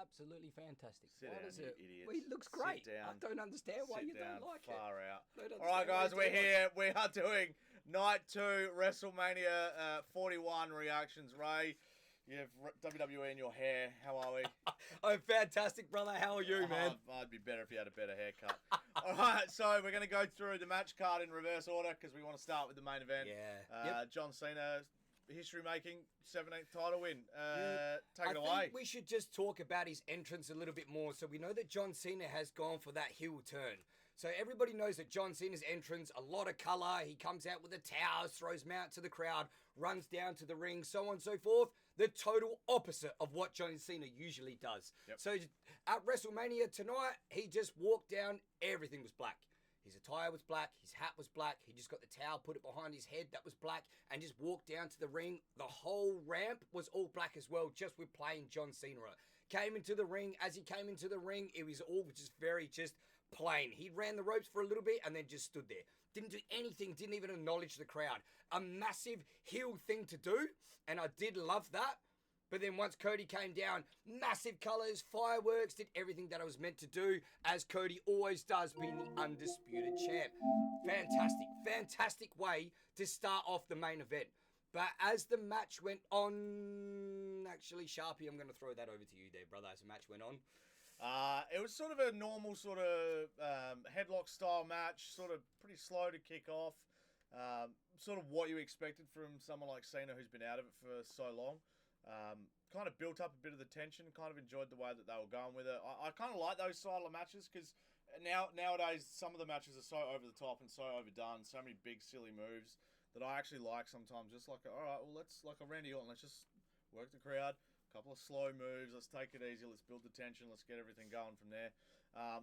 absolutely fantastic. Sit Why down, does you it? idiots. Well, it looks great. Sit down. I don't understand why Sit you down, don't like far it. out. Don't All right, understand why guys, you we're don't like here. We are doing Night 2 WrestleMania 41 reactions. Ray, you have WWE in your hair. How are we? I'm fantastic, brother. How are you, man? I'd be better if you had a better haircut. All right, so we're going to go through the match card in reverse order because we want to start with the main event. Yeah. John Cena, history-making 17th title win. Take it away. I think we should just talk about his entrance a little bit more. So we know that John Cena has gone for that heel turn. So everybody knows that John Cena's entrance, a lot of colour. He comes out with the towers, throws them out to the crowd, runs down to the ring, so on and so forth. The total opposite of what John Cena usually does. Yep. So at WrestleMania tonight, he just walked down, everything was black. His attire was black, his hat was black, he just got the towel, put it behind his head, that was black, and just walked down to the ring. The whole ramp was all black as well, just with plain John Cena. Came into the ring, as he came into the ring, it was all just very plain. He ran the ropes for a little bit and then just stood there. Didn't do anything, didn't even acknowledge the crowd. A massive heel thing to do, and I did love that. But then once Cody came down, massive colours, fireworks, did everything that I was meant to do, as Cody always does, being the undisputed champ. Fantastic way to start off the main event. But as the match went on, actually, Sharpy, I'm going to throw that over to you there, brother, as the match went on. It was sort of a normal sort of headlock style match, sort of pretty slow to kick off. Sort of what you expected from someone like Cena who's been out of it for so long. Kind of built up a bit of the tension, kind of enjoyed the way that they were going with it. I kind of like those style of matches because nowadays some of the matches are so over the top and so overdone, so many big silly moves that I actually like sometimes. Just like, all right, well, let's, like a Randy Orton, let's just work the crowd. Couple of slow moves, let's take it easy, let's build the tension, let's get everything going from there.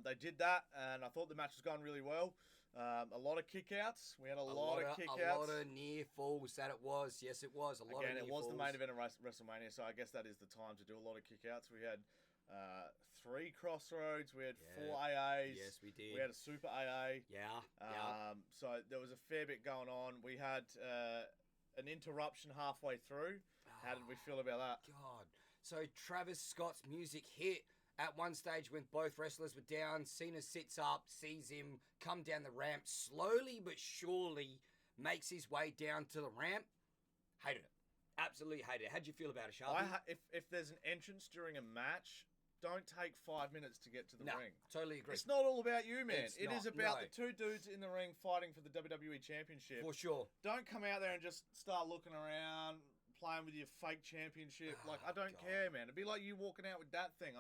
They did that, and I thought the match was going really well. A lot of kickouts. We had a lot of kickouts. A lot of near falls, that it was. Yes, it was. A lot of near falls. Again, it was the main event of WrestleMania, so I guess that is the time to do a lot of kickouts. We had 3 crossroads, we had 4 AAs. Yes, we did. We had a super AA. Yeah. So there was a fair bit going on. We had an interruption halfway through. How did we feel about that? God. So Travis Scott's music hit at one stage when both wrestlers were down. Cena sits up, sees him come down the ramp, slowly but surely makes his way down to the ramp. Hated it. Absolutely hated it. How'd you feel about it, Sharpy? If there's an entrance during a match, don't take 5 minutes to get to the ring. Totally agree. It's not all about you, man. It is about no. the 2 dudes in the ring fighting for the WWE Championship. For sure. Don't come out there and just start looking around, playing with your fake championship. I don't care, man. It'd be like you walking out with that thing.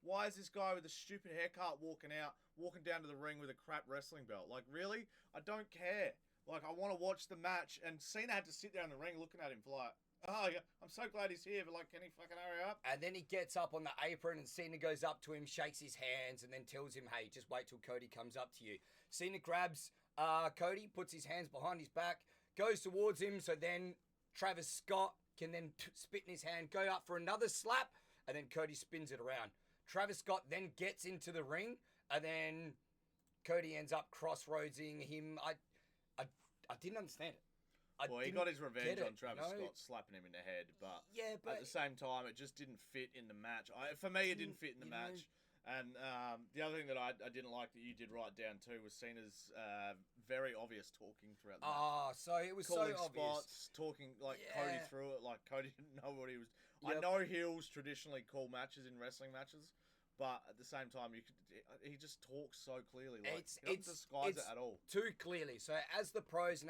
Why is this guy with a stupid haircut walking down to the ring with a crap wrestling belt? Like, really? I don't care. Like, I want to watch the match. And Cena had to sit there in the ring looking at him for like, oh, yeah, I'm so glad he's here, but like, can he fucking hurry up? And then he gets up on the apron and Cena goes up to him, shakes his hands, and then tells him, hey, just wait till Cody comes up to you. Cena grabs Cody, puts his hands behind his back, goes towards him, so then Travis Scott can then spit in his hand, go up for another slap, and then Cody spins it around. Travis Scott then gets into the ring, and then Cody ends up crossroadsing him. I didn't understand it. He got his revenge on Travis Scott slapping him in the head, but at the same time, it just didn't fit in the match. For me, it didn't fit in the match. And the other thing that I didn't like that you did write down too was Cena's very obvious talking throughout the match. So it was calling so obvious. spots, talking like Cody through it, like Cody didn't know what he was. Yep. I know heels traditionally call matches in wrestling matches, but at the same time, he just talks so clearly. Like, he doesn't disguise it at all. Too clearly. So as the pros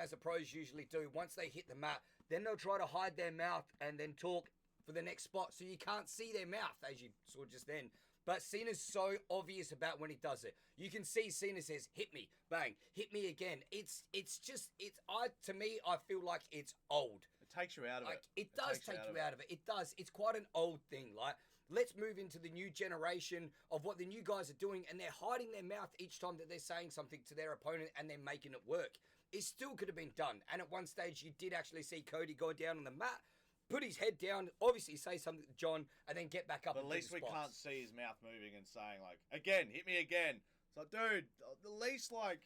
usually do, once they hit the mat, then they'll try to hide their mouth and then talk for the next spot, so you can't see their mouth, as you saw just then. But Cena's so obvious about when he does it. You can see Cena says, hit me, bang, hit me again. To me, I feel like it's old. It takes you out of it. It does take you out of it. It does. It's quite an old thing. Like, let's move into the new generation of what the new guys are doing, and they're hiding their mouth each time that they're saying something to their opponent, and they're making it work. It still could have been done. And at one stage, you did actually see Cody go down on the mat, put his head down, obviously say something to John, and then get back up. But at least we can't see his mouth moving and saying, like, again, hit me again. It's like, dude, at least, like,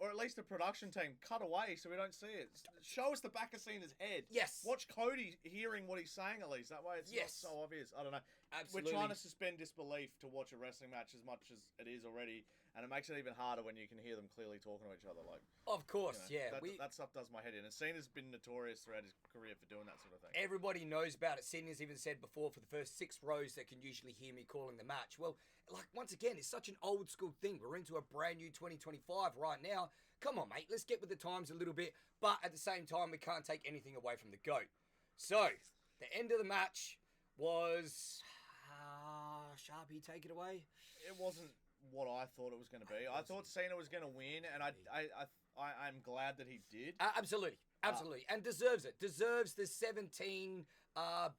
or at least the production team cut away so we don't see it. Show us the back of Cena's head. Yes. Watch Cody hearing what he's saying at least. That way it's not so obvious. I don't know. Absolutely. We're trying to suspend disbelief to watch a wrestling match as much as it is already, and it makes it even harder when you can hear them clearly talking to each other. Like, Of course, yeah. that stuff does my head in. And Cena's been notorious throughout his career for doing that sort of thing. Everybody knows about it. Cena's even said before, for the first 6 rows, they can usually hear me calling the match. Well, like, once again, it's such an old school thing. We're into a brand new 2025 right now. Come on, mate, let's get with the times a little bit. But at the same time, we can't take anything away from the GOAT. So, the end of the match was... Sharpy, take it away. It wasn't what I thought it was going to be. I thought Cena was going to win, and I'm glad that he did. Absolutely. And deserves it. Deserves the 17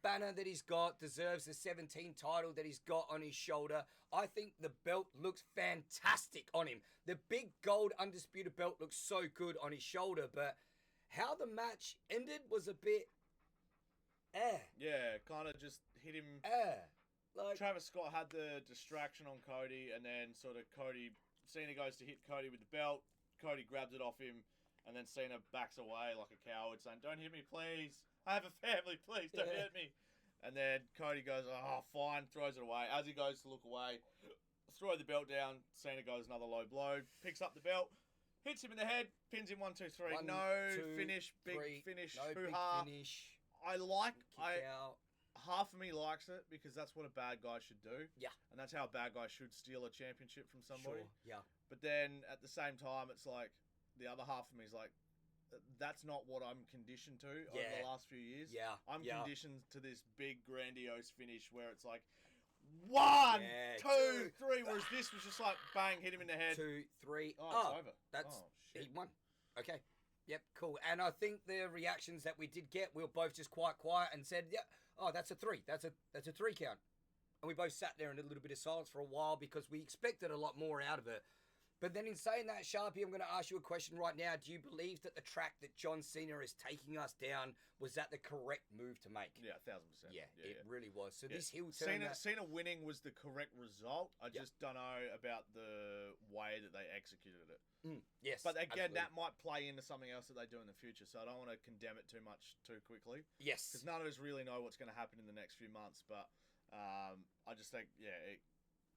banner that he's got. Deserves the 17 title that he's got on his shoulder. I think the belt looks fantastic on him. The big gold undisputed belt looks so good on his shoulder, but how the match ended was a bit... Yeah, kind of just hit him... Like, Travis Scott had the distraction on Cody, and then sort of Cena goes to hit Cody with the belt. Cody grabs it off him, and then Cena backs away like a coward, saying, "Don't hit me, please. I have a family, please, don't hit me." And then Cody goes, "Oh, fine," throws it away. As he goes to look away, throw the belt down. Cena goes another low blow, picks up the belt, hits him in the head, pins him 1, 2, 3. Finish, big finish, hoo-ha. Half of me likes it because that's what a bad guy should do. Yeah. And that's how a bad guy should steal a championship from somebody. Sure, yeah. But then at the same time, it's like the other half of me is like, that's not what I'm conditioned to over the last few years. Yeah. I'm conditioned to this big, grandiose finish where it's like 1, 2, 3, whereas this was just like, bang, hit him in the head. 2, 3. Oh, it's over. He won. Okay. Yep, cool. And I think the reactions that we did get, we were both just quite quiet and said, yeah, that's a 3. That's a 3 count. And we both sat there in a little bit of silence for a while because we expected a lot more out of it. But then in saying that, Sharpy, I'm going to ask you a question right now. Do you believe that the track that John Cena is taking us down, was that the correct move to make? Yeah, 1,000%. Yeah, it really was. So this heel turn... Cena winning was the correct result. I just don't know about the way that they executed it. Yes, but again, absolutely. that might play into something else that they do in the future, so I don't want to condemn it too much too quickly. Yes. Because none of us really know what's going to happen in the next few months, but I just think,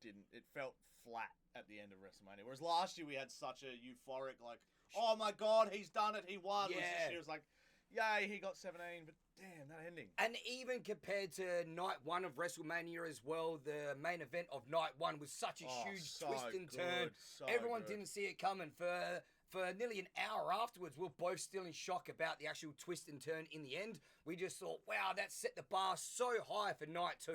it felt flat at the end of WrestleMania. Whereas last year we had such a euphoric, like, oh my God, he's done it, he won. Yeah. This year was like, yay, he got 17, but damn, that ending. And even compared to night 1 of WrestleMania as well, the main event of night 1 was such a huge twist and turn. Everyone didn't see it coming. For nearly an hour afterwards, we were both still in shock about the actual twist and turn in the end. We just thought, wow, that set the bar so high for night 2.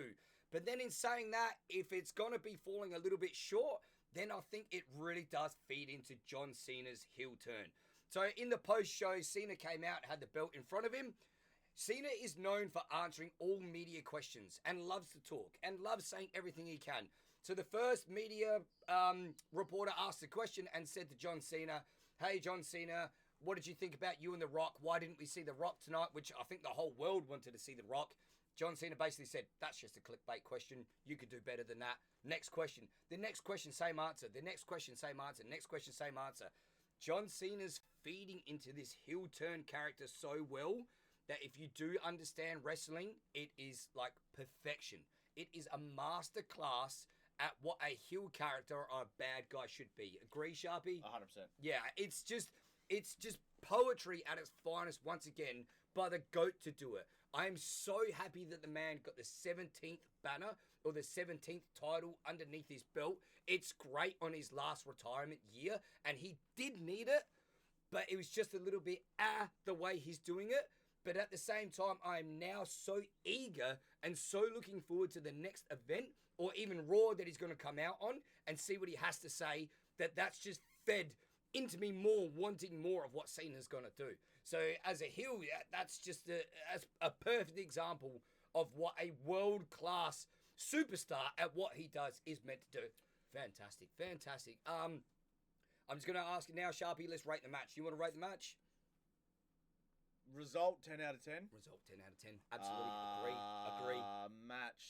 But then in saying that, if it's going to be falling a little bit short, then I think it really does feed into John Cena's heel turn. So in the post-show, Cena came out, had the belt in front of him. Cena is known for answering all media questions and loves to talk and loves saying everything he can. So the first media reporter asked the question and said to John Cena, "Hey, John Cena, what did you think about you and The Rock? Why didn't we see The Rock tonight?" Which I think the whole world wanted to see The Rock. John Cena basically said, "That's just a clickbait question. You could do better than that." Next question. The next question, same answer. The next question, same answer. Next question, same answer. John Cena's feeding into this heel turn character so well that if you do understand wrestling, it is like perfection. It is a master class at what a heel character or a bad guy should be. Agree, Sharpy? 100%. Yeah, it's just poetry at its finest once again by the GOAT to do it. I am so happy that the man got the 17th banner or the 17th title underneath his belt. It's great on his last retirement year, and he did need it, but it was just a little bit the way he's doing it. But at the same time, I am now so eager and so looking forward to the next event or even Raw that he's going to come out on and see what he has to say, that's just fed into me more, wanting more of what Cena's going to do. So as a heel, that's just a perfect example of what a world-class superstar at what he does is meant to do. Fantastic, fantastic. I'm just going to ask you now, Sharpy, let's rate the match. You want to rate the match? Result, 10 out of 10. Result, 10 out of 10. Absolutely. Agree. Match,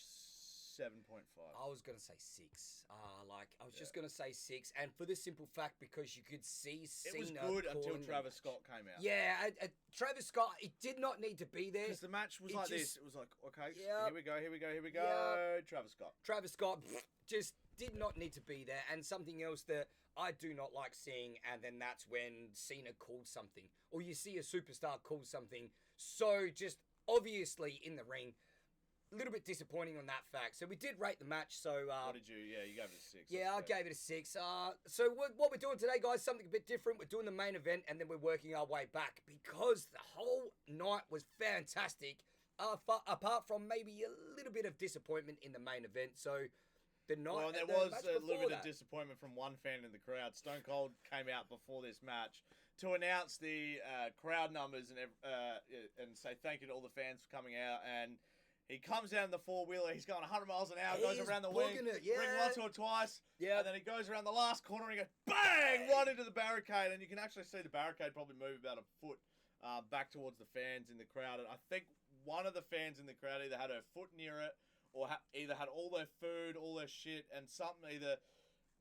7.5. I was gonna say 6. I was just gonna say 6, and for the simple fact because you could see Cena. It was good until Travis Scott came out. Yeah, Travis Scott. It did not need to be there. Because the match was this. It was like, okay, Yep. here we go. Yep. Travis Scott. Travis Scott just did not need to be there. And something else that I do not like seeing, and then that's when Cena calls something, or you see a superstar call something so just obviously in the ring. A little bit disappointing on that fact. So we did rate the match. So what did you? Yeah, you gave it a 6. Yeah, I gave it a 6. So what we're doing today, guys, something a bit different. We're doing the main event, and then we're working our way back because the whole night was fantastic. Apart from maybe a little bit of disappointment in the main event. So the night. Well, there was a little bit of disappointment from one fan in the crowd. Stone Cold came out before this match to announce the crowd numbers and say thank you to all the fans for coming out. And he comes down in the four-wheeler. He's going 100 miles an hour, goes around the wing, ring once or twice, and then he goes around the last corner and he goes bang right into the barricade. And you can actually see the barricade probably move about a foot back towards the fans in the crowd. And I think one of the fans in the crowd either had her foot near it or either had all their food, all their shit, and something either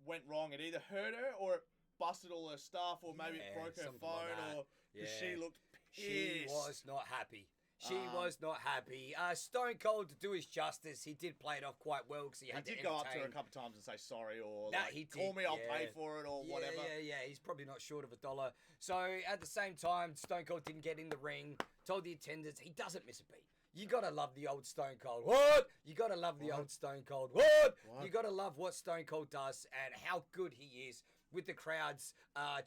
went wrong. It either hurt her or it busted all her stuff or maybe it broke her phone or because she looked pissed. She was not happy. She was not happy. Stone Cold, to do his justice, he did play it off quite well because he did go up to her a couple of times and say sorry or call me, I'll pay for it or whatever. Yeah. He's probably not short of $1. So at the same time, Stone Cold didn't get in the ring, told the attendants he doesn't miss a beat. You gotta love the old Stone Cold. What? You gotta love the old Stone Cold. What? You gotta love what Stone Cold does and how good he is with the crowds.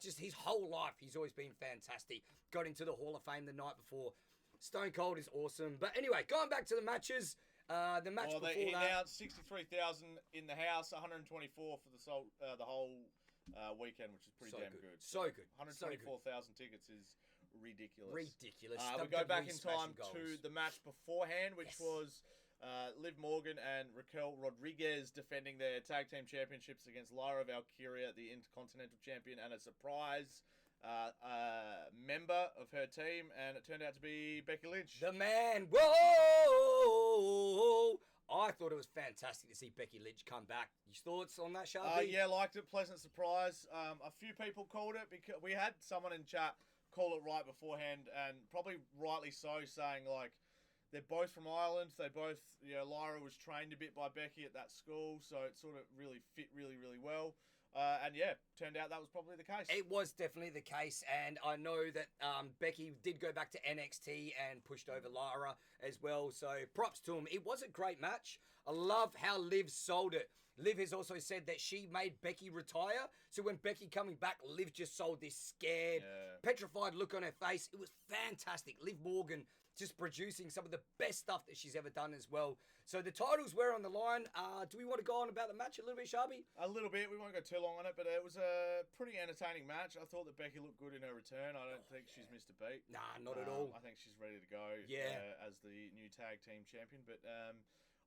Just his whole life, he's always been fantastic. Got into the Hall of Fame the night before. Stone Cold is awesome. But anyway, going back to the matches. The match before he that. announced 63,000 in the house, 124 for the whole weekend, which is pretty damn good. So good. 124,000 tickets is ridiculous. Ridiculous. We go back in time to the match beforehand, which was Liv Morgan and Raquel Rodriguez defending their tag team championships against Lyra Valkyria, the Intercontinental Champion, and a surprise member of her team, and it turned out to be Becky Lynch. The man. Whoa! I thought it was fantastic to see Becky Lynch come back. Your thoughts on that, Sharpy? Yeah, liked it. Pleasant surprise. A few people called it because we had someone in chat call it right beforehand, and probably rightly so, saying like they're both from Ireland. They both, Lyra was trained a bit by Becky at that school, so it sort of really fit really, really well. And yeah, turned out that was probably the case. It was definitely the case, and I know that Becky did go back to NXT and pushed over Lyra as well, so props to him. It was a great match. I love how Liv sold it. Liv has also said that she made Becky retire, so when Becky coming back, Liv just sold this scared, petrified look on her face. It was fantastic. Liv Morgan just producing some of the best stuff that she's ever done as well. So the titles were on the line. Do we want to go on about the match a little bit, Sharpy? A little bit. We won't go too long on it, but it was a pretty entertaining match. I thought that Becky looked good in her return. I don't think she's missed a beat. Nah, not at all. I think she's ready to go as the new tag team champion. But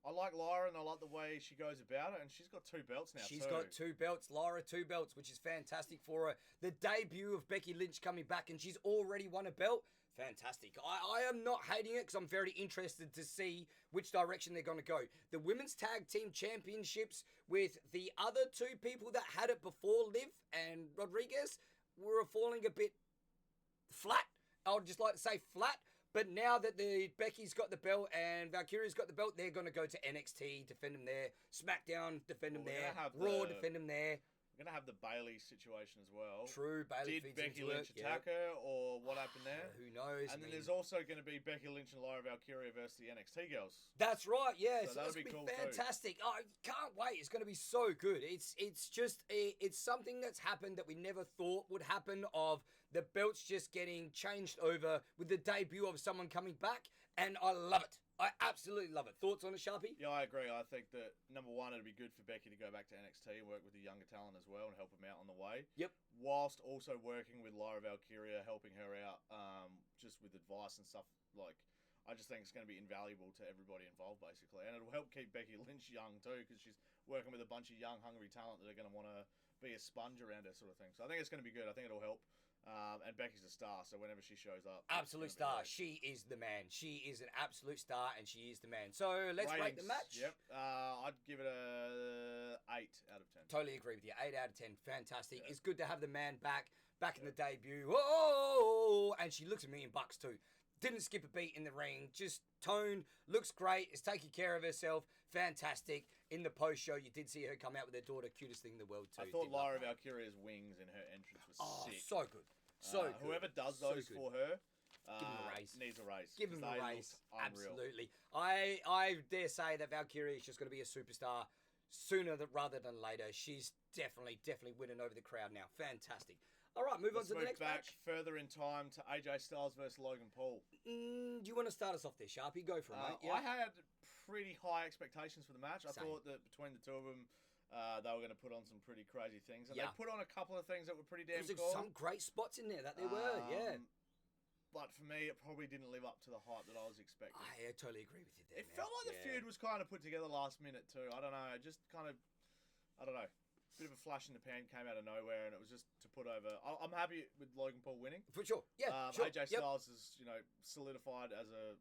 I like Lyra, and I like the way she goes about it, and she's got 2 belts now. She's got 2 belts. Lyra, 2 belts, which is fantastic for her. The debut of Becky Lynch coming back, and she's already won a belt. Fantastic. I am not hating it because I'm very interested to see which direction they're going to go. The Women's Tag Team Championships with the other 2 people that had it before, Liv and Rodriguez, were falling a bit flat. I would just like to say flat. But now that Becky's got the belt and Valkyria's got the belt, they're going to go to NXT, defend them there. SmackDown, defend them there. Raw, defend them there. We're going to have the Bayley situation as well. True, Bayley Did Becky Lynch attack her, or what happened there? Who knows? And then there's also going to be Becky Lynch and Lyra Valkyria versus the NXT girls. That's right, yeah. So that'll be cool fantastic. Oh, I can't wait. It's going to be so good. It's something that's happened that we never thought would happen, of the belts just getting changed over with the debut of someone coming back, and I love it. I absolutely love it. Thoughts on it, Sharpy? Yeah, I agree. I think that, number one, it'd be good for Becky to go back to NXT and work with the younger talent as well and help them out on the way. Yep. Whilst also working with Lyra Valkyria, helping her out just with advice and stuff. Like, I just think it's going to be invaluable to everybody involved, basically. And it'll help keep Becky Lynch young, too, because she's working with a bunch of young, hungry talent that are going to want to be a sponge around her sort of thing. So I think it's going to be good. I think it'll help. And Becky's a star, so whenever she shows up, Absolute star. She is the man. She is an absolute star, and she is the man. So let's rate the match. Yep. I'd give it a 8 out of 10. Totally agree with you. 8 out of 10. Fantastic. Yeah. It's good to have the man back in the debut. Oh, and she looks $1 million too. Didn't skip a beat in the ring. Just toned. Looks great. Is taking care of herself. Fantastic. In the post show, you did see her come out with her daughter. Cutest thing in the world too. I thought Lyra Valkyria's wings in her entrance was sick. So good. So good. Whoever does those for her, give him a raise. Needs a raise. Give him a raise. Absolutely. I dare say that Valkyrie is just going to be a superstar sooner rather than later. She's definitely winning over the crowd now. Fantastic. All right, move on to the next match. Further in time to AJ Styles versus Logan Paul. Do you want to start us off there, Sharpy? Go for it, mate. Yeah. I had pretty high expectations for the match. I thought that between the two of them, they were going to put on some pretty crazy things. And they put on a couple of things that were pretty damn cool. Some great spots in there that they were, yeah. But for me, it probably didn't live up to the hype that I was expecting. I totally agree with you there. It felt like the feud was kind of put together last minute too. I don't know. Just kind of, I don't know. Bit of a flash in the pan, came out of nowhere, and it was just to put over. I'm happy with Logan Paul winning. For sure, yeah. Sure. AJ Styles is, solidified as a,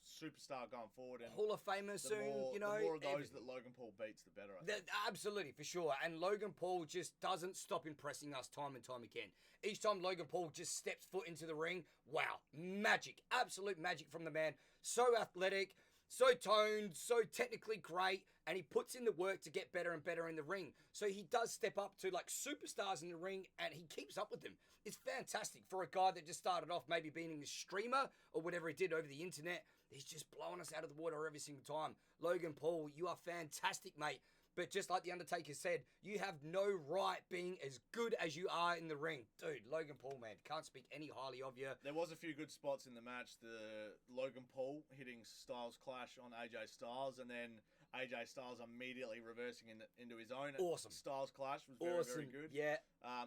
superstar going forward. And Hall of Famer soon, the more of those that Logan Paul beats, the better, I think. Absolutely, for sure. And Logan Paul just doesn't stop impressing us time and time again. Each time Logan Paul just steps foot into the ring, wow, magic. Absolute magic from the man. So athletic. So toned, so technically great, and he puts in the work to get better and better in the ring. So he does step up to like superstars in the ring, and he keeps up with them. It's fantastic for a guy that just started off maybe being a streamer or whatever he did over the internet. He's just blowing us out of the water every single time. Logan Paul, you are fantastic, mate. But just like The Undertaker said, you have no right being as good as you are in the ring. Dude, Logan Paul, man, can't speak any highly of you. There was a few good spots in the match. The Logan Paul hitting Styles Clash on AJ Styles, and then AJ Styles immediately reversing into his own. Awesome. Styles Clash was very good. Yeah.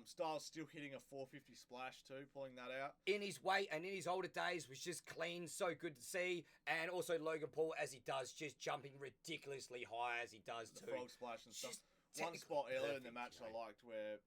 Styles still hitting a 450 splash too, pulling that out. In his weight and in his older days was just clean, so good to see. And also Logan Paul, as he does, just jumping ridiculously high as he does too. The frog splash and stuff. One spot earlier in the match I liked where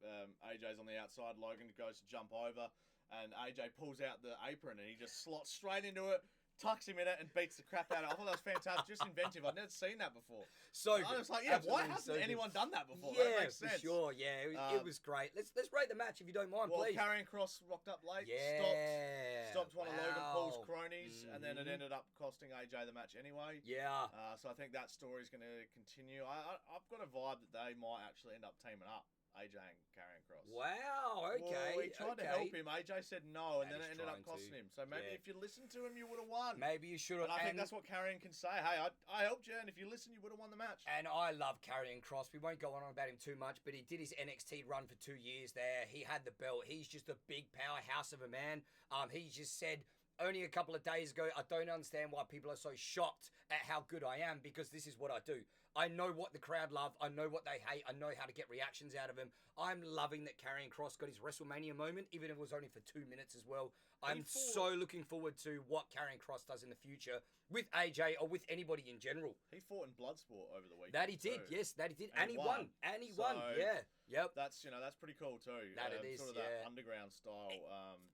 AJ's on the outside, Logan goes to jump over, and AJ pulls out the apron and he just slots straight into it, tucks him in it, and beats the crap out of it. I thought that was fantastic, just inventive. I'd never seen that before. So good. I was like, why hasn't anyone done that before? Yeah, that makes sense. For sure. Yeah, it was great. Let's rate the match if you don't mind, please. Karrion Kross rocked up late. Yeah. Stopped one of Logan Paul's cronies, and then it ended up costing AJ the match anyway. Yeah. So I think that story's going to continue. I've got a vibe that they might actually end up teaming up. AJ and Karrion Kross. Wow, okay. Well, he tried to help him. AJ said no, and then it ended up costing him. So maybe if you listened to him, you would have won. Maybe you should have. And I think that's what Karrion can say. Hey, I helped you, and if you listen, you would have won the match. And I love Karrion Kross. We won't go on about him too much, but he did his NXT run for 2 years there. He had the belt. He's just a big powerhouse of a man. He just said only a couple of days ago, I don't understand why people are so shocked at how good I am, because this is what I do. I know what the crowd love. I know what they hate. I know how to get reactions out of him. I'm loving that Karrion Kross got his WrestleMania moment, even if it was only for 2 minutes as well. I'm so looking forward to what Karrion Kross does in the future with AJ or with anybody in general. He fought in Bloodsport over the weekend. That he did, yes, that he did. And he won. And he won, yeah. Yep. That's pretty cool too. That it is, sort of that underground style.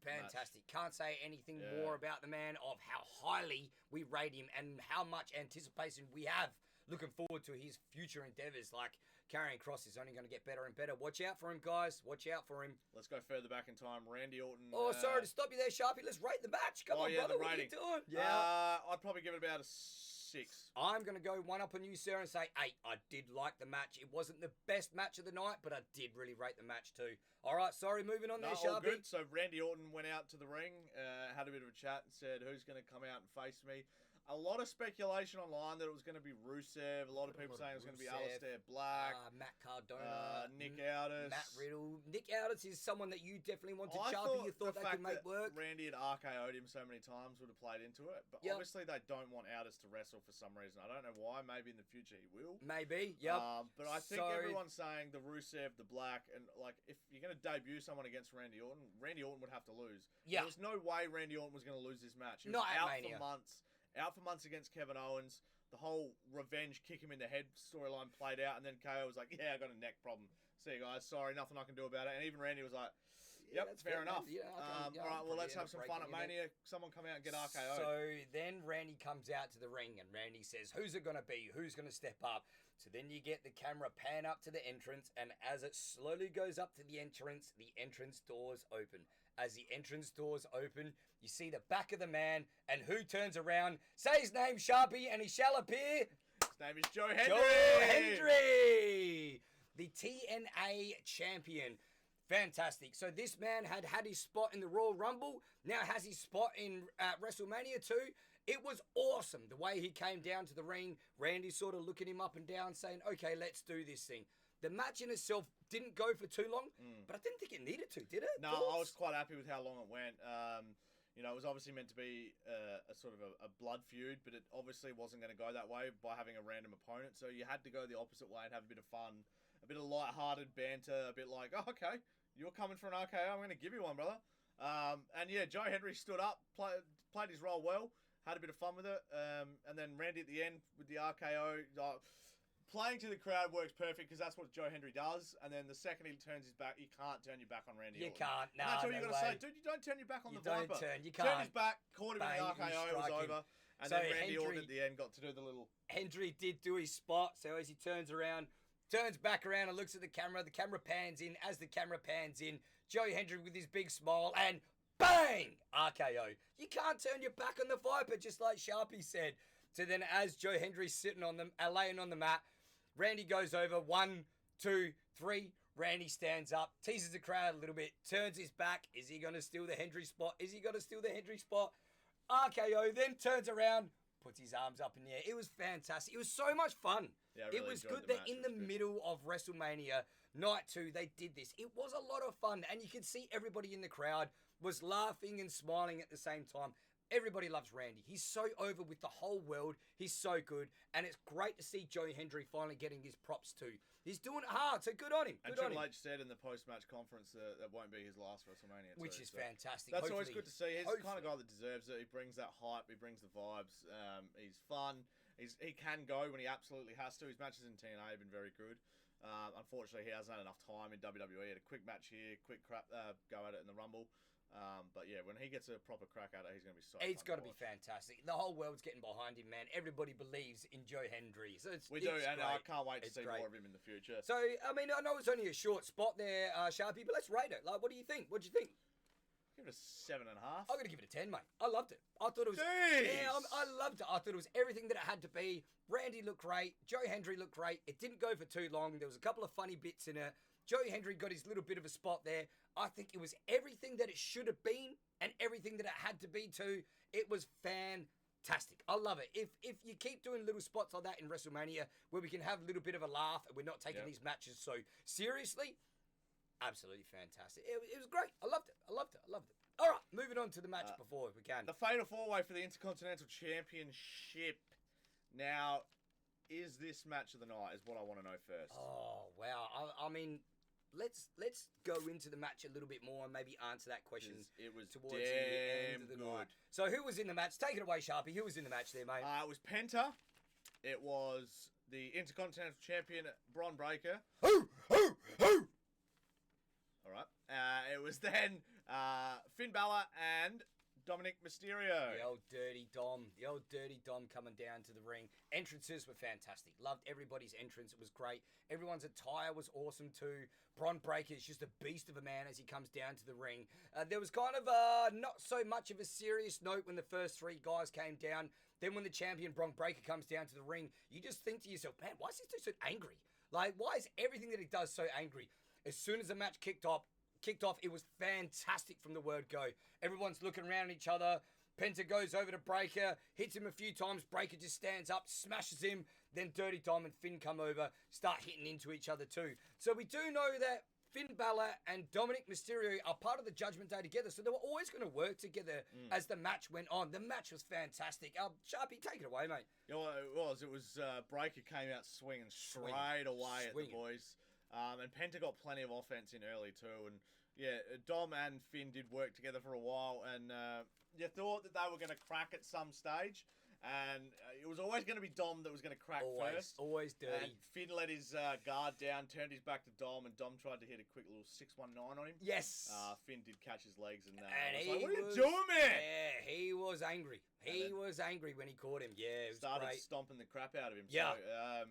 Fantastic. Match. Can't say anything more about the man of how highly we rate him and how much anticipation we have. Looking forward to his future endeavours. Like, Karrion Kross is only going to get better and better. Watch out for him, guys. Watch out for him. Let's go further back in time. Randy Orton. Oh, sorry to stop you there, Sharpy. Let's rate the match. Come on, brother. What are you doing? Yeah. I'd probably give it about a 6. I'm going to go one up on you, sir, and say 8. I did like the match. It wasn't the best match of the night, but I did really rate the match too. All right, sorry, moving on there, Sharpy. All good. So Randy Orton went out to the ring, had a bit of a chat and said, who's going to come out and face me? A lot of speculation online that it was going to be Rusev. A lot of people saying it was going to be Aleister Black. Matt Cardona. Nick Aldis. Matt Riddle. Nick Aldis is someone that you definitely wanted, Sharpy. You thought they could make work. Randy had RKO'd him so many times would have played into it. But obviously they don't want Aldis to wrestle for some reason. I don't know why. Maybe in the future he will. Maybe, yep. But I think everyone's saying the Rusev, the Black, and like if you're going to debut someone against Randy Orton would have to lose. Yeah. There's no way Randy Orton was going to lose this match. He was Not out at Mania. for months. Out for months against Kevin Owens. The whole revenge kick him in the head storyline played out, and then KO was like, yeah, I got a neck problem. See you guys. Sorry, nothing I can do about it. And even Randy was like, Yep, that's fair enough. Yeah, all right, well, let's have some fun at Mania. Someone come out and get RKO. So then Randy comes out to the ring and Randy says, who's it going to be? Who's going to step up? So then you get the camera pan up to the entrance, and as it slowly goes up to the entrance doors open. As the entrance doors open, you see the back of the man, and who turns around? Say his name, Sharpy, and he shall appear. His name is Joe Hendry. Joe Hendry, the TNA champion. Fantastic. So this man had his spot in the Royal Rumble, now has his spot in WrestleMania too. It was awesome the way he came down to the ring. Randy sort of looking him up and down saying, okay, let's do this thing. The match in itself didn't go for too long, but I didn't think it needed to, did it? No, I was quite happy with how long it went. It was obviously meant to be a sort of a blood feud, but it obviously wasn't going to go that way by having a random opponent. So you had to go the opposite way and have a bit of fun, a bit of light-hearted banter, a bit like, oh, okay, you're coming for an RKO, I'm going to give you one, brother. Joe Hendry stood up, played his role well, had a bit of fun with it, and then Randy at the end with the RKO. Playing to the crowd works perfect because that's what Joe Hendry does. And then the second he turns his back, you can't turn your back on Randy You Orton. can't. No, that's all no you got to say. Dude, you don't turn your back on the Viper. You can't. Turn his back, caught him in the RKO, it was over. And So then Randy Orton Hendry- at the end got to do the little... Hendry did do his spot, so as he turns back around and looks at the camera pans in. As the camera pans in, Joe Hendry with his big smile and bang! RKO. You can't turn your back on the Viper, just like Sharpy said. So then as Joe Hendry's sitting on laying on the mat, Randy goes over, 1, 2, 3. Randy stands up, teases the crowd a little bit, turns his back. Is he going to steal the Hendry spot? RKO, then turns around, puts his arms up in the air. It was fantastic. It was so much fun. Yeah, I really it was enjoyed good the that match. in It the was good. middle of WrestleMania Night 2, they did this. It was a lot of fun, and you could see everybody in the crowd was laughing and smiling at the same time. Everybody loves Randy. He's so over with the whole world. He's so good. And it's great to see Joe Hendry finally getting his props too. He's doing it hard, so good on him. And Good on Triple him. H said in the post-match conference that won't be his last WrestleMania. Which is fantastic. That's always Hopefully- good to see. He's the kind of hopefully. guy that deserves it. He brings that hype. He brings the vibes. He's fun. He can go when he absolutely has to. His matches in TNA have been very good. Unfortunately, he hasn't had enough time in WWE. He had a quick match here, quick go at it in the Rumble. But yeah, when he gets a proper crack at it, he's going to be so It's got to fun be watch. fantastic. The whole world's getting behind him, man. Everybody believes in Joe Hendry. So We do, and I great. can't wait to It's see great. more of him in the future. So, I mean, I know it's only a short spot there, Sharpy, but let's rate it. Like, what do you think? What do you think? Give it a 7.5. I'm going to give it a 10, mate. I loved it. I thought it was... Jeez! Yeah, I loved it. I thought it was everything that it had to be. Randy looked great. Joe Hendry looked great. It didn't go for too long. There was a couple of funny bits in it. Joe Hendry got his little bit of a spot there. I think it was everything that it should have been and everything that it had to be too. It was fantastic. I love it. If you keep doing little spots like that in WrestleMania where we can have a little bit of a laugh and we're not taking these matches so seriously, absolutely fantastic. It was great. I loved it. All right, moving on to the match before we can. The Fatal 4-Way for the Intercontinental Championship. Now, is this match of the night is what I want to know first. Oh, wow. I mean, let's go into the match a little bit more and maybe answer that question. It was towards the end damn of the good. night. So who was in the match? Take it away, Sharpy. Who was in the match there, mate? It was Penta. It was the Intercontinental Champion, Bron Breakker. Who? All right. It was then Finn Balor and Dominic Mysterio. The old Dirty Dom coming down to the ring. Entrances were fantastic. Loved everybody's entrance. It was great. Everyone's attire was awesome too. Bron Breakker is just a beast of a man as he comes down to the ring. There was kind of not so much of a serious note when the first three guys came down. Then when the champion Bron Breakker comes down to the ring, you just think to yourself, man, why is this dude so angry? Like, why is everything that he does so angry? As soon as the match kicked off, it was fantastic from the word go. Everyone's looking around at each other. Penta goes over to Breakker, hits him a few times. Breakker just stands up, smashes him. Then Dirty Dom and Finn come over, start hitting into each other too. So we do know that Finn Balor and Dominic Mysterio are part of the Judgment Day together. So they were always going to work together as the match went on. The match was fantastic. Sharpy, take it away, mate. You know what it was? It was Breakker came out swinging straight away at the boys. And Penta got plenty of offense in early too. And yeah, Dom and Finn did work together for a while. And you thought that they were going to crack at some stage. And it was always going to be Dom that was going to crack first. Always dirty. And Finn let his guard down, turned his back to Dom, and Dom tried to hit a quick little 619 on him. Yes. Finn did catch his legs, and he was like, what are you doing, man? Yeah, he was angry. He was angry when he caught him. Yeah, it was started great. stomping the crap out of him. Yeah. So,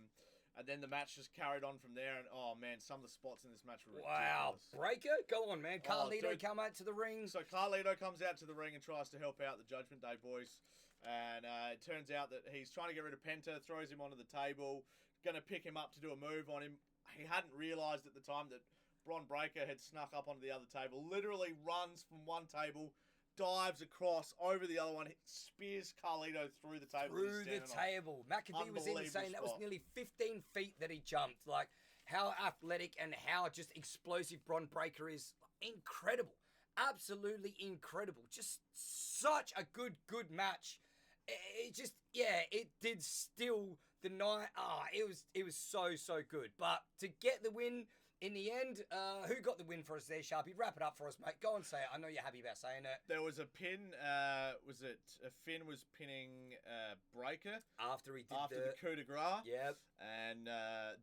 and then the match just carried on from there, and oh man, some of the spots in this match were Wow, ridiculous. Breaker, go on, man. Carlito dude. come out to the ring. So Carlito comes out to the ring and tries to help out the Judgment Day boys. And it turns out that he's trying to get rid of Penta, throws him onto the table, going to pick him up to do a move on him. He hadn't realised at the time that Bron Breakker had snuck up onto the other table, literally runs from one table, dives across over the other one, spears Carlito through the table. McAfee was insane. That was nearly 15 feet that he jumped. Like, how athletic and how just explosive Bron Breakker is. Incredible. Absolutely incredible. Just such a good match. It did steal the night. It was so good. But to get the win in the end, who got the win for us there, Sharpy? Wrap it up for us, mate. Go and say it. I know you're happy about saying it. There was a pin. Finn was pinning Breakker after the coup de grace. Yep. And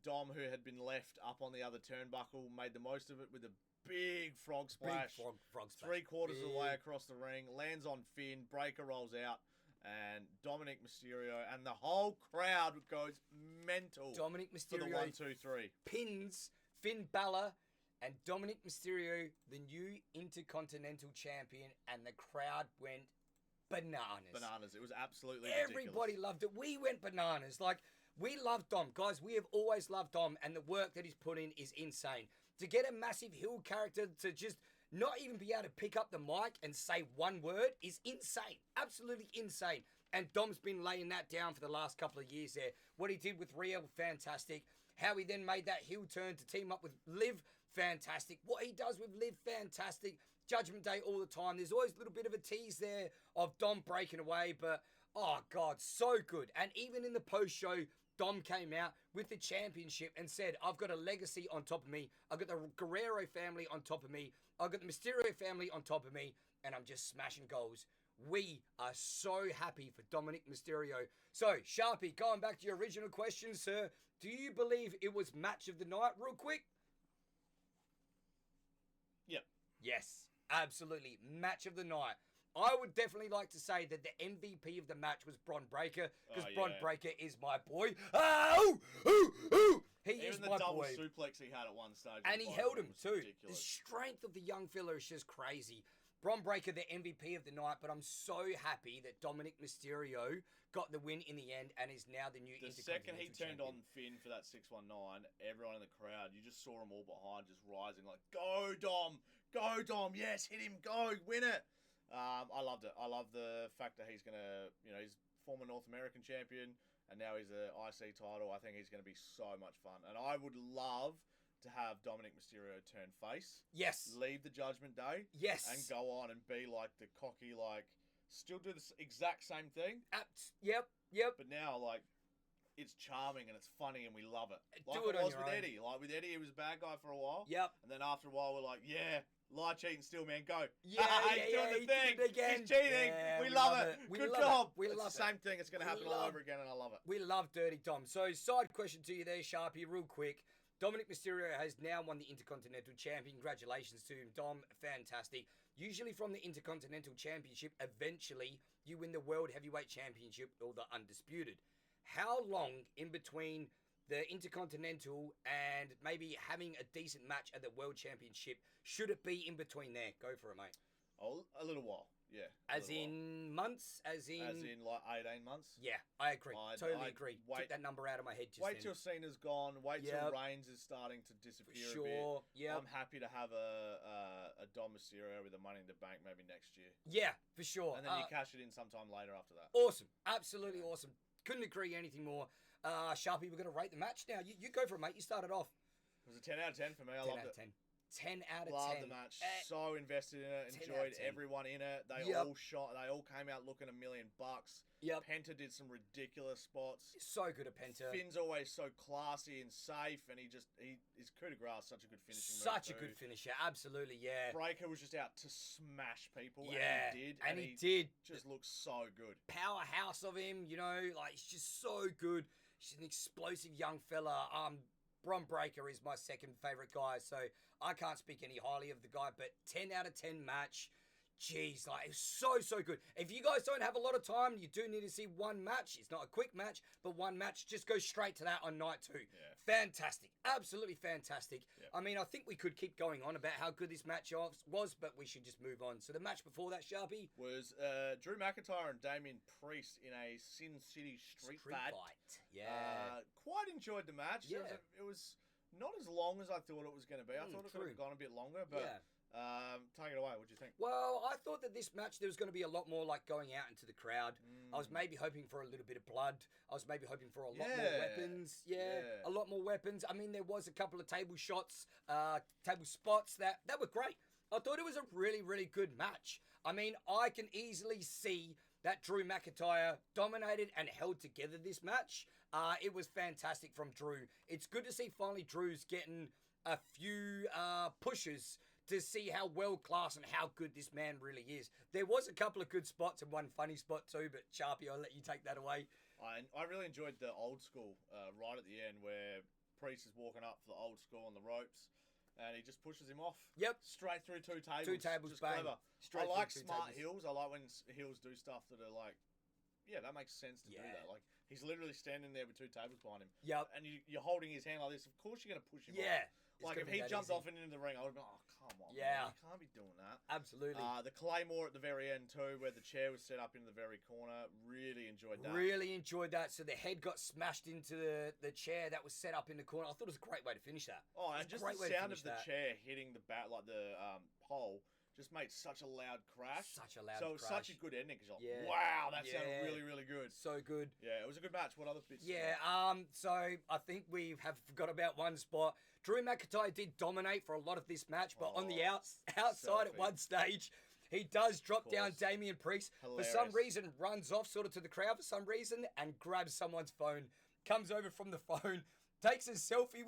Dom, who had been left up on the other turnbuckle, made the most of it with a big frog splash. Frog splash. 3/4 of the way across the ring, lands on Finn. Breakker rolls out. And Dominic Mysterio and the whole crowd goes mental. Dominic Mysterio for the 1, 2, 3 pins Finn Balor and Dominic Mysterio, the new Intercontinental Champion, and the crowd went bananas. It was absolutely Everybody ridiculous. loved it. We went bananas. Like, we love Dom. Guys, we have always loved Dom, and the work that he's put in is insane. To get a massive heel character to just not even be able to pick up the mic and say one word is insane. Absolutely insane. And Dom's been laying that down for the last couple of years there. What he did with Real, fantastic. How he then made that heel turn to team up with Liv, fantastic. What he does with Liv, fantastic. Judgment Day all the time. There's always a little bit of a tease there of Dom breaking away, but oh God, so good. And even in the post-show, Dom came out with the championship and said, I've got a legacy on top of me. I've got the Guerrero family on top of me. I've got the Mysterio family on top of me. And I'm just smashing goals. We are so happy for Dominic Mysterio. So, Sharpy, going back to your original question, sir. Do you believe it was match of the night? Real quick. Yep. Yes, absolutely. Match of the night. I would definitely like to say that the MVP of the match was Bron Breakker, because Bron Breakker is my boy. He is my boy. Even the double suplex he had at one stage. And he held him too. Ridiculous. The strength of the young fella is just crazy. Bron Breakker, the MVP of the night, but I'm so happy that Dominic Mysterio got the win in the end and is now the new The Intercontinental second he turned on Finn for that 619, everyone in the crowd, you just saw them all behind just rising like, go Dom, yes, hit him, go, win it. I loved it. I love the fact that he's going to, he's former North American champion and now he's an IC title. I think he's going to be so much fun. And I would love to have Dominic Mysterio turn face. Yes. Leave the Judgment Day. Yes. And go on and be like the cocky, still do the exact same thing. Yep. But now, it's charming and it's funny and we love it. Like do it it was on your with own. Eddie. Like with Eddie, he was a bad guy for a while. Yep. And then after a while, we're like, yeah, lie, cheating, still, man, go. Yeah, he's doing the thing. Did it again. He's cheating. Yeah, we love it. Good job. We love the same thing. It's going to happen all over again, and I love it. We love Dirty Dom. So, side question to you there, Sharpy, real quick. Dominic Mysterio has now won the Intercontinental Champion. Congratulations to him, Dom. Fantastic. Usually from the Intercontinental Championship, eventually you win the World Heavyweight Championship or the Undisputed. How long in between the Intercontinental and maybe having a decent match at the World Championship should it be in between there? Go for it, mate. Oh, a little while. Yeah. As in months? As in 18 months? Yeah, I agree. Totally agree. Took that number out of my head just Wait till Cena's gone. Wait till Reigns is starting to disappear a bit. Yeah. I'm happy to have a Dom Mysterio with a Money in the Bank maybe next year. Yeah, for sure. And then you cash it in sometime later after that. Awesome. Absolutely awesome. Couldn't agree anything more. Sharpy, we're going to rate the match now. You go for it, mate. You started off. It was a 10 out of 10 for me. I loved it. 10 out of 10. 10 out of Loved 10. the match. So invested in it. 10 out of Enjoyed 10. everyone in it. They Yep. all shot. They all came out looking $1 million. Yep. Penta did some ridiculous spots. So good at Penta. Finn's always so classy and safe, and his coup de grace, such a good finishing move. Such a good finisher. Absolutely, yeah. Breaker was just out to smash people. Yeah. And he did. And he did. Just looks so good. Powerhouse of him, you know, like he's just so good. He's an explosive young fella. Bron Breakker is my second favourite guy, so I can't speak any highly of the guy, but 10 out of 10 match. Jeez, like, it's so good. If you guys don't have a lot of time, you do need to see one match. It's not a quick match, but one match. Just go straight to that on night 2. Yeah. Fantastic. Absolutely fantastic. Yeah. I mean, I think we could keep going on about how good this match was, but we should just move on. So the match before that, Sharpy? Was Drew McIntyre and Damien Priest in a Sin City street fight. Yeah. Quite enjoyed the match. Yeah. It was not as long as I thought it was going to be. I thought it could have gone a bit longer, but Yeah. take it away. What do you think? Well, I thought that this match, there was going to be a lot more like going out into the crowd. I was maybe hoping for a little bit of blood. I was maybe hoping for a lot more weapons. Yeah, a lot more weapons. I mean, there was a couple of table shots, table spots that were great. I thought it was a really, really good match. I mean, I can easily see that Drew McIntyre dominated and held together this match. It was fantastic from Drew. It's good to see finally Drew's getting a few pushes to see how well-class and how good this man really is. There was a couple of good spots and one funny spot too, but Sharpy, I'll let you take that away. I really enjoyed the old school right at the end where Priest is walking up for the old school on the ropes and he just pushes him off. Yep. Straight through 2 tables. 2 tables, just bang. clever. Straight I like through 2 smart tables. heels. I like when heels do stuff that are like, yeah, that makes sense to do that. Like, he's literally standing there with 2 tables behind him. Yep. And you're holding his hand like this. Of course you're going to push him Yeah. off. Like, if he jumped off and into the ring, I would have been, oh, come on, Yeah. man. You can't be doing that. Absolutely. The Claymore at the very end, too, where the chair was set up in the very corner. Really enjoyed that. Really enjoyed that. So the head got smashed into the chair that was set up in the corner. I thought it was a great way to finish that. Oh, and It's a just great the way to sound finish of the that. chair hitting the pole just made such a loud crash. Such a loud So it was crash. such a good ending because you're Yeah. like, wow, that Yeah. sounded really, really good. So good. Yeah, it was a good match. What other bits? Yeah, so I think we have forgot about one spot. Drew McIntyre did dominate for a lot of this match, but on the outside at selfie. one stage, he does drop down course. Damien Priest. For some Hilarious. reason, runs off sort of to the crowd for some reason and grabs someone's phone. Comes over from the phone, takes a selfie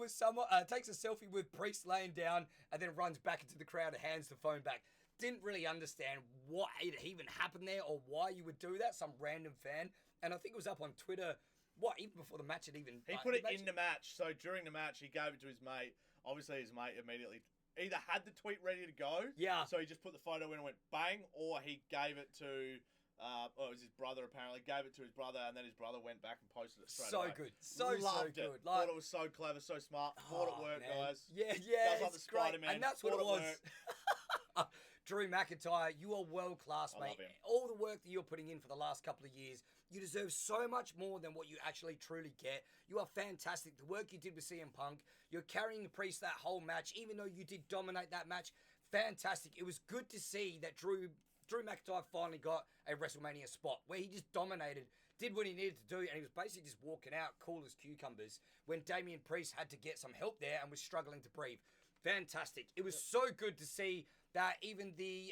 with Priest laying down, and then runs back into the crowd and hands the phone back. Didn't really understand why it even happened there or why you would do that. Some random fan, and I think it was up on Twitter. Even before the match had even... He put it in the match. So during the match, he gave it to his mate. Obviously, his mate immediately either had the tweet ready to go. Yeah. So he just put the photo in and went bang, or he gave it to... it was his brother, apparently. Gave it to his brother, and then his brother went back and posted it straight away. So good. So Loved good. it. Thought it was so clever, so smart. Thought it worked, man. guys. Yeah, Does like the it's great. Spider-Man. And that's what Thought it was. worked. Drew McIntyre, you are world class, I mate. love him. All the work that you're putting in for the last couple of years, you deserve so much more than what you actually truly get. You are fantastic. The work you did with CM Punk, you're carrying the Priest that whole match, even though you did dominate that match. Fantastic. It was good to see that Drew McIntyre finally got a WrestleMania spot where he just dominated, did what he needed to do, and he was basically just walking out cool as cucumbers when Damien Priest had to get some help there and was struggling to breathe. Fantastic. It was so good to see that even the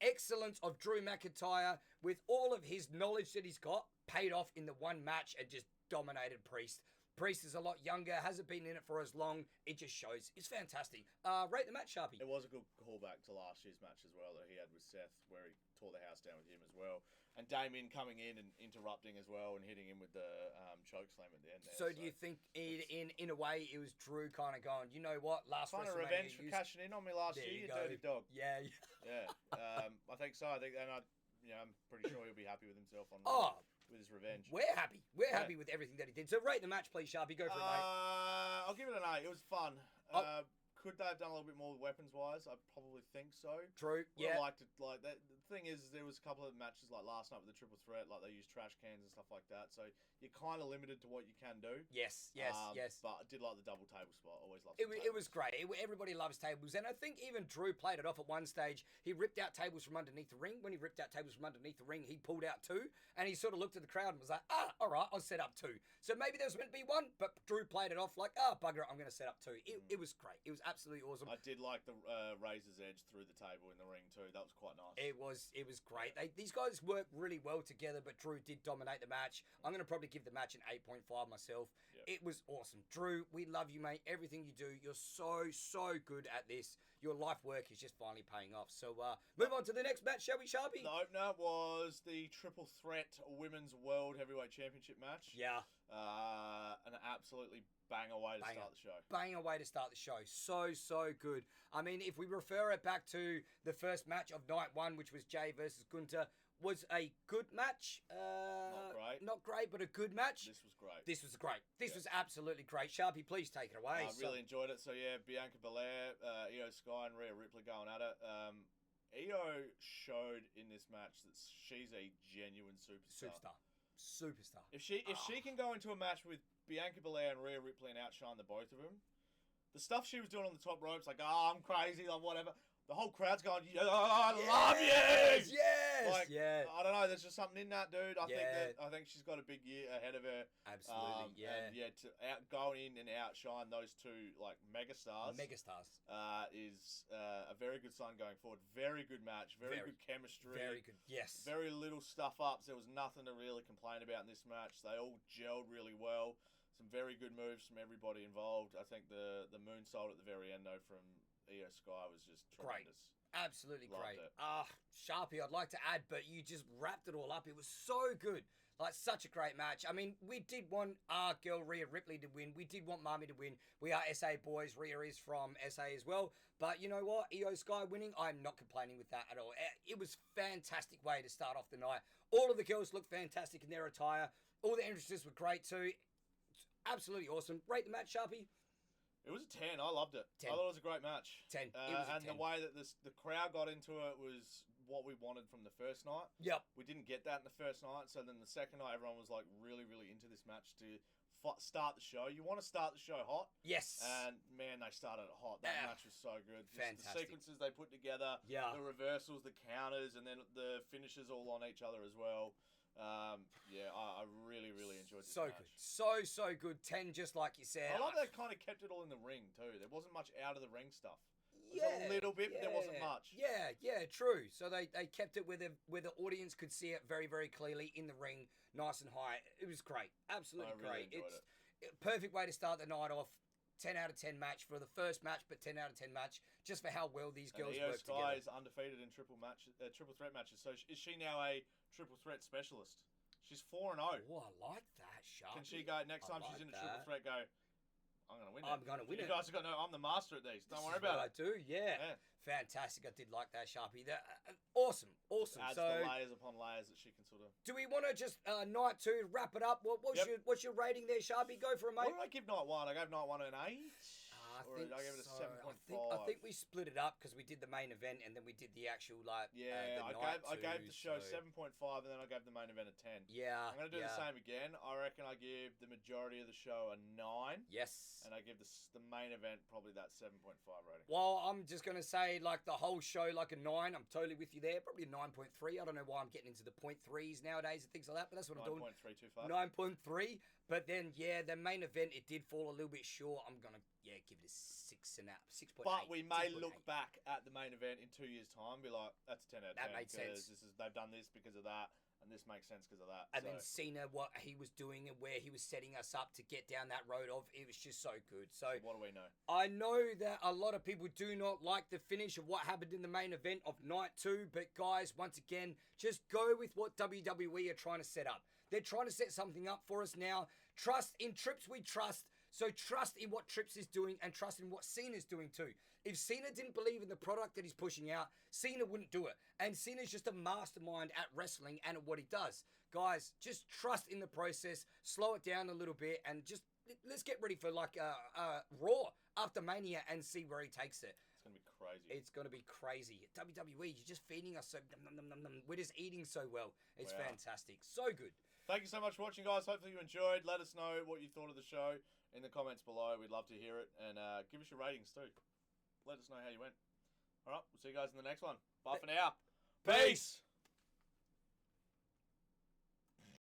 excellence of Drew McIntyre, with all of his knowledge that he's got, paid off in the one match and just dominated Priest. Priest is a lot younger, hasn't been in it for as long. It just shows. It's fantastic. Rate the match, Sharpy. It was a good callback to last year's match as well that he had with Seth, where he tore the house down with him as well. And Damien coming in and interrupting as well and hitting him with the choke slam at the end there. So do you think in a way it was Drew kind of going, you know what, last kind of WrestleMania revenge for used- cashing in on me last There year, you you go. dirty dog. Yeah. Yeah, I think so. I'm pretty sure he'll be happy with himself on with his revenge. We're happy. We're happy with everything that he did. So rate the match, please, Sharpy. Go for it, mate. I'll give it an 8. It was fun. Oh. Could they have done a little bit more weapons-wise? I probably think so. True. Would Yeah. have liked it like that. The thing is, there was a couple of matches like last night with the triple threat, like they used trash cans and stuff like that. So you're kind of limited to what you can do. Yes. But I did like the double table spot. Always loved It was great. Everybody loves tables. And I think even Drew played it off at one stage. He ripped out tables from underneath the ring. When he ripped out tables from underneath the ring, he pulled out 2. And he sort of looked at the crowd and was like, all right, I'll set up 2. So maybe there was meant to be 1, but Drew played it off like, bugger it, I'm going to set up 2. It was great. It was absolutely awesome. I did like the razor's edge through the table in the ring too. That was quite nice. It was great. These guys work really well together, but Drew did dominate the match. I'm going to probably give the match an 8.5 myself. Yep. It was awesome. Drew, we love you, mate. Everything you do, you're so good at this. Your life work is just finally paying off. So move on to the next match, shall we, Sharpy? The opener was the Triple Threat Women's World Heavyweight Championship match. Yeah. An absolutely banger way to start the show. Banger way to start the show. So good. I mean, if we refer it back to the first match of night one, which was Jay versus Gunter, was a good match. Not great, but a good match. This was great. This was absolutely great. Sharpy, please take it away. I really enjoyed it. So, yeah, Bianca Belair, Io Sky and Rhea Ripley going at it. Io showed in this match that she's a genuine superstar. If she can go into a match with Bianca Belair and Rhea Ripley and outshine the both of them, the stuff she was doing on the top ropes, like, I'm crazy, like, whatever. The whole crowd's going, I love you! Yes! Like, I don't know, there's just something in that, dude. I think she's got a big year ahead of her. Absolutely, And to go in and outshine those two, like, megastars. Is a very good sign going forward. Very good match. Very good chemistry. Very good, yes. Very little stuff-ups. There was nothing to really complain about in this match. They all gelled really well. Some very good moves from everybody involved. I think the moonsault at the very end, though, from Io Sky was just tremendous. Great. Absolutely Loved great. it. Sharpy, I'd like to add, but you just wrapped it all up. It was so good. Like, such a great match. I mean, we did want our girl Rhea Ripley to win. We did want Marmy to win. We are SA boys. Rhea is from SA as well. But you know what? Io Sky winning, I'm not complaining with that at all. It was a fantastic way to start off the night. All of the girls looked fantastic in their attire. All the entrances were great too. Absolutely awesome. Rate the match, Sharpy? It was a 10. I loved it. 10. I thought it was a great match. 10. It was a 10. The way that the crowd got into it was what we wanted from the first night. Yep. We didn't get that in the first night, so then the second night everyone was like really into this match to start the show. You want to start the show hot. Yes. And man, they started it hot. That match was so good. Fantastic. The sequences they put together. Yeah. The reversals, the counters, and then the finishes all on each other as well. I really enjoyed this match. Good. So good. 10, just like you said. I like they kind of kept it all in the ring too. There wasn't much out of the ring stuff. There was a little bit, but there wasn't much. Yeah, true. So they kept it where the audience could see it very, very clearly in the ring, nice and high. It was great. Absolutely great. It's a perfect way to start the night off. 10 out of 10 match for the first match, but 10 out of 10 match just for how well these girls work together. Io Sky is undefeated in triple threat matches. So is she now a triple threat specialist? She's 4-0. Oh, I like that, Sharpy. Can she go next time she's in a triple threat? Go, I'm going to win it. I'm going to win it. You guys are going to know I'm the master at these. Don't worry about it. I do, yeah. Fantastic. I did like that, Sharpy. Awesome. Adds the layers upon layers that she can sort of. Do we want to just night 2 wrap it up? What's your rating there, Sharpy? Go for it, mate. What did I give night 1? I gave night 1 an 8. I think I gave it a 7.5. I think we split it up because we did the main event and then we did the actual I gave the show 7.5 and then I gave the main event a 10. Yeah. I'm going to do the same again. I reckon I give the majority of the show a 9. Yes. And I give the main event probably that 7.5 rating. Well, I'm just going to say like the whole show like a 9. I'm totally with you there. Probably a 9.3. I don't know why I'm getting into the 0.3s nowadays and things like that, but that's what I'm doing. 9.325. 9.3. But then, the main event, it did fall a little bit short. I'm going to, give it a 6.5. 6.8. But we may look back at the main event in 2 years' time and be like, that's a 10 out of 10. That made sense. They've done this because of that, and this makes sense because of that. And then Cena, what he was doing and where he was setting us up to get down that road of, it was just so good. So what do we know? I know that a lot of people do not like the finish of what happened in the main event of night 2, but guys, once again, just go with what WWE are trying to set up. They're trying to set something up for us now. Trust in Trips, we trust. So trust in what Trips is doing and trust in what Cena's doing too. If Cena didn't believe in the product that he's pushing out, Cena wouldn't do it. And Cena's just a mastermind at wrestling and at what he does. Guys, just trust in the process. Slow it down a little bit and just let's get ready for like Raw after Mania and see where he takes it. It's going to be crazy. It's going to be crazy. WWE, you're just feeding us so... We're just eating so well. It's fantastic. So good. Thank you so much for watching, guys. Hopefully you enjoyed. Let us know what you thought of the show in the comments below. We'd love to hear it. And give us your ratings too. Let us know how you went. All right, we'll see you guys in the next one. Bye for now. Peace.